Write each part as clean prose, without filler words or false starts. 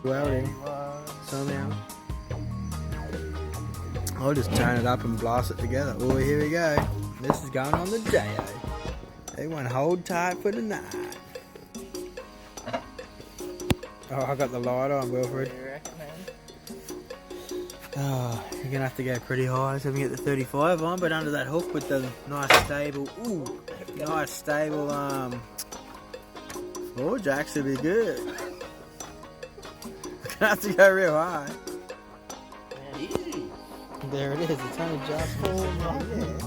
welding somehow. I'll just turn it up and blast it together. Oh, here we go. This is going on the day. Everyone hold tight for the night. Oh, I got the light on, Wilfred. What do you reckon, man? Oh, you're gonna have to go pretty high so we can get the 35 on, but under that hook with the nice stable, floor jacks would be good. We're gonna have to go real high. Man, easy. There it is. It's only just falling right there.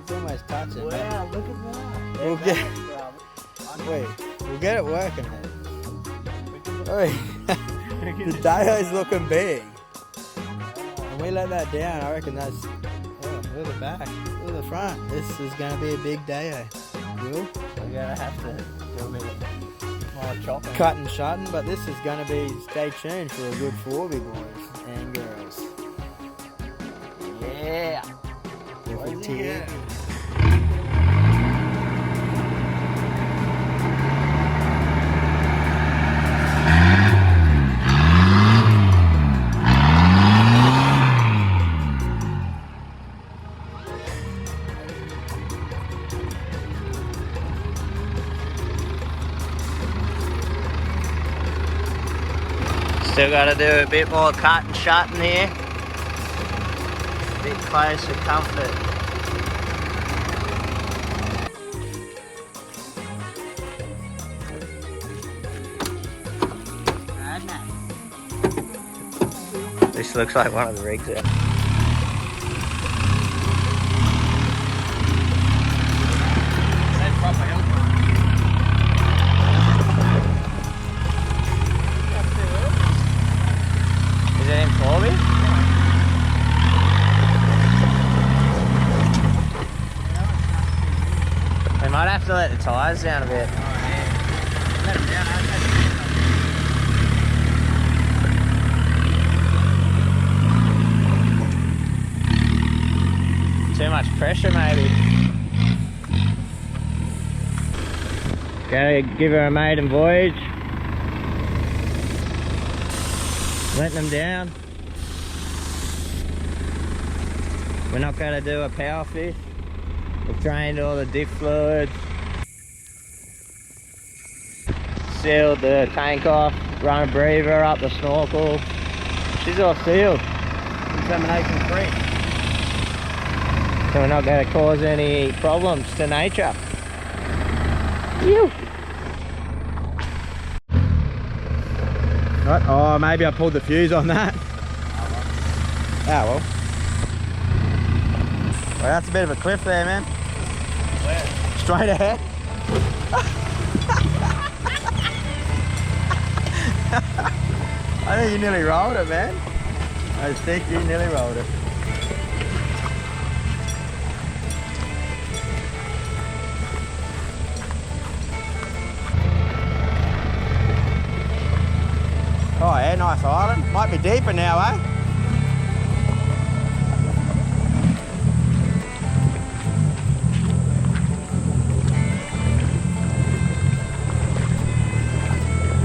It's almost touching. Wow, look at that. We'll get. Wait, we'll get it working, man. Wait, the Dayo's looking big. And we let that down, I reckon that's. Oh, look at the back, look at the front. This is going to be a big Dayo. Will? We're gonna have to do a bit more chopping. Cut and shutting, but this is going to be. Stay tuned for a good 4-big boys and girls. Yeah. Different tier. Still got to do a bit more cut and shutting here. A bit close for comfort. This looks like one of the rigs out. Is it in 4B? We might have to let the tyres down a bit. Let them down, Too much pressure maybe. Gotta give her a maiden voyage. Letting them down. We're not going to do a power fish. We've drained all the diff fluid. Sealed the tank off. Run a breather up the snorkel. She's all sealed. Contamination free. So we're not going to cause any problems to nature. Phew. Right. Oh, maybe I pulled the fuse on that. Ah, well. Well, that's a bit of a cliff there, man. Where? Straight ahead. I think you nearly rolled it, man. I think you nearly rolled it. Oh yeah, nice island. Might be deeper now, eh?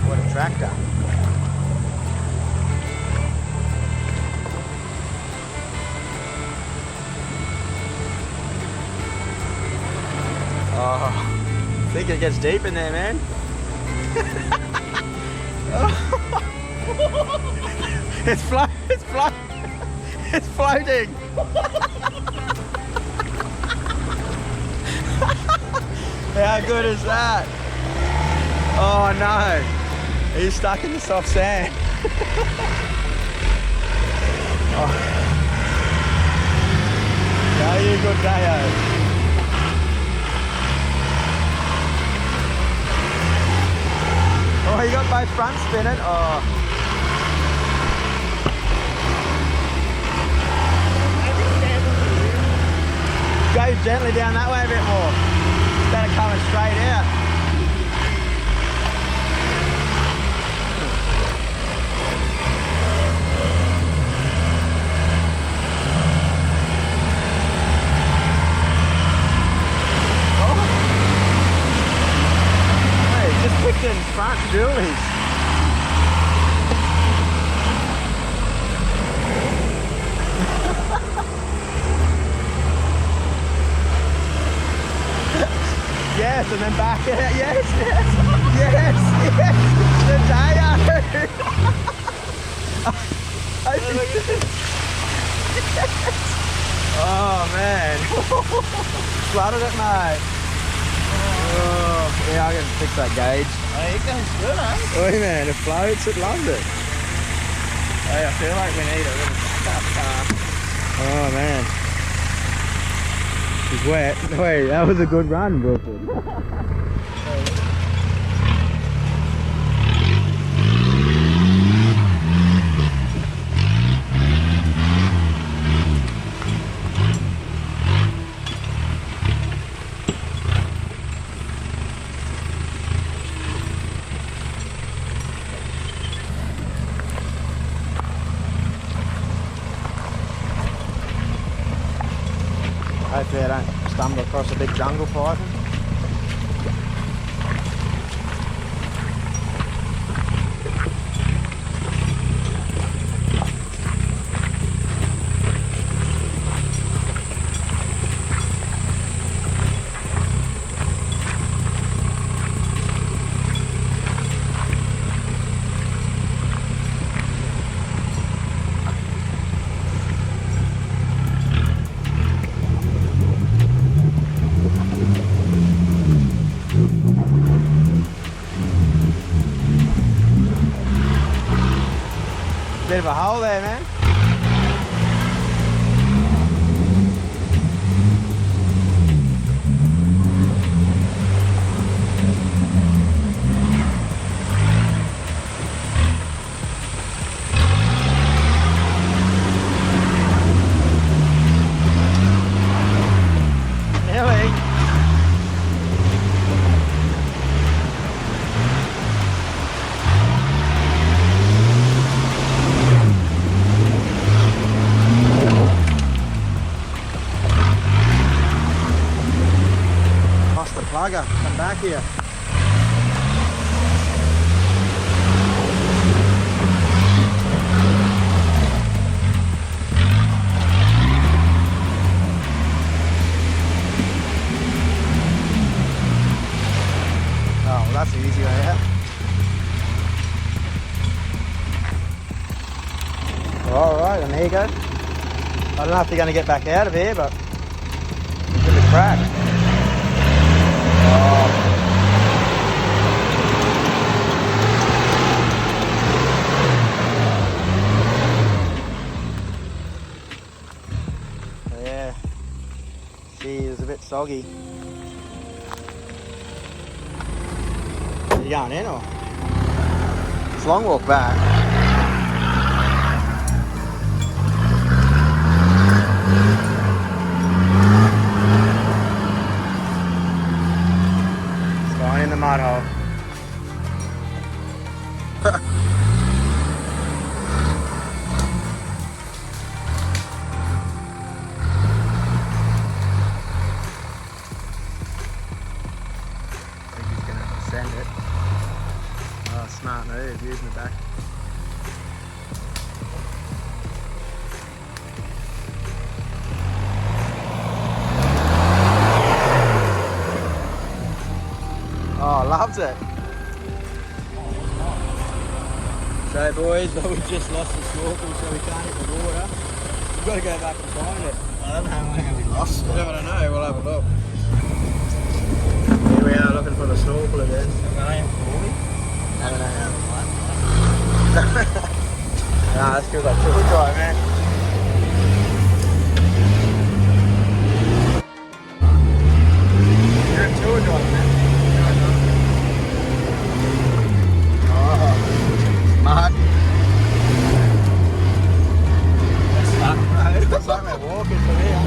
What a tractor. Oh, I think it gets deep in there, man. It's floating. How good is that? Oh no, he's stuck in the soft sand. Oh. Yeah, you good Dayo. Oh, you got both fronts spinning. Oh. Go gently down that way a bit more. Instead of coming straight out. Hey, just picked in front, Julie's. and then back it. Yes, yes, yes, yes. The tire. Oh man. Flooded it, mate. Oh, yeah, I can fix that gauge. Oh, it goes good, eh? Oh man, it floats, it loves it. Hey, I feel like we need a little backup car. Oh man. It's wet. Wait, that was a good run, Wilfred. Hopefully I don't stumble across a big jungle python. Bit of a hole there, man. Nearly. Plugger, come back here. Oh, well, that's the easy way out. Alright, and there you go. I don't know if they're going to get back out of here, but it's a bit cracked. Yeah, see, it was a bit soggy. Are you going in or? It's a long walk back. In the mud hole. I think he's going to have to send it. Oh, smart move, using the back. Oh, loves it. So boys, we just lost the snorkel, so we can't hit the water. We've got to go back and find it. I don't know how we lost it. I don't know, we'll have a look. Here we are looking for the snorkel again. I don't know how. Nah, that's good, like tour drive, man. You're a tour drive, man. Smart. That's stuck, bro. Looks like we're walking from here.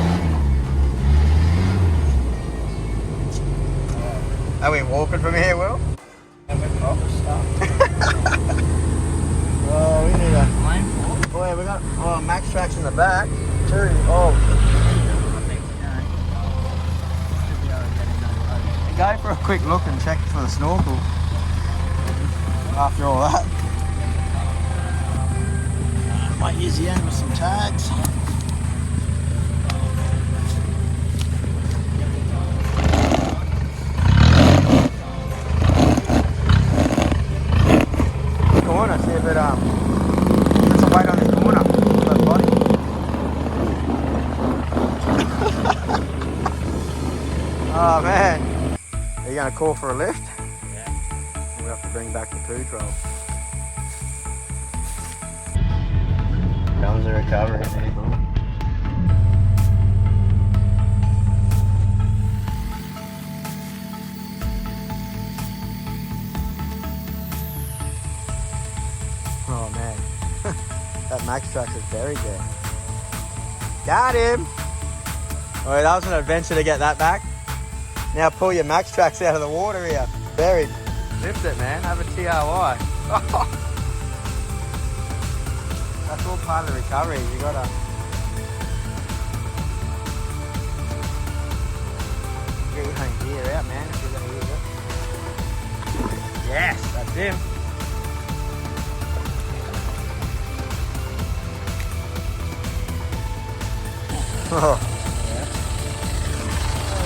Are we walking from here, Will? And we're proper stuck. Oh, we need a... Blame for? Oh, yeah, we got max tracks in the back. Two. Oh. I think should be able to get in that road. Go for a quick look and check for the snorkel. After all that. Might use the end with some tags. might call for a lift. Yeah. We'll have to bring back the poo troll. Comes the recovery, people. Oh man, that Max Trax is buried there. Got him! Alright, that was an adventure to get that back. Now pull your Max Trax out of the water here. Buried. Lift it, man. Have a TRY. That's all part of the recovery. You gotta. Get your own gear out, man, if you're gonna use it. Yes, that's him. Oh.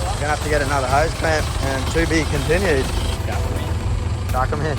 We're gonna have to get another hose clamp and to be continued. Chuck 'em in.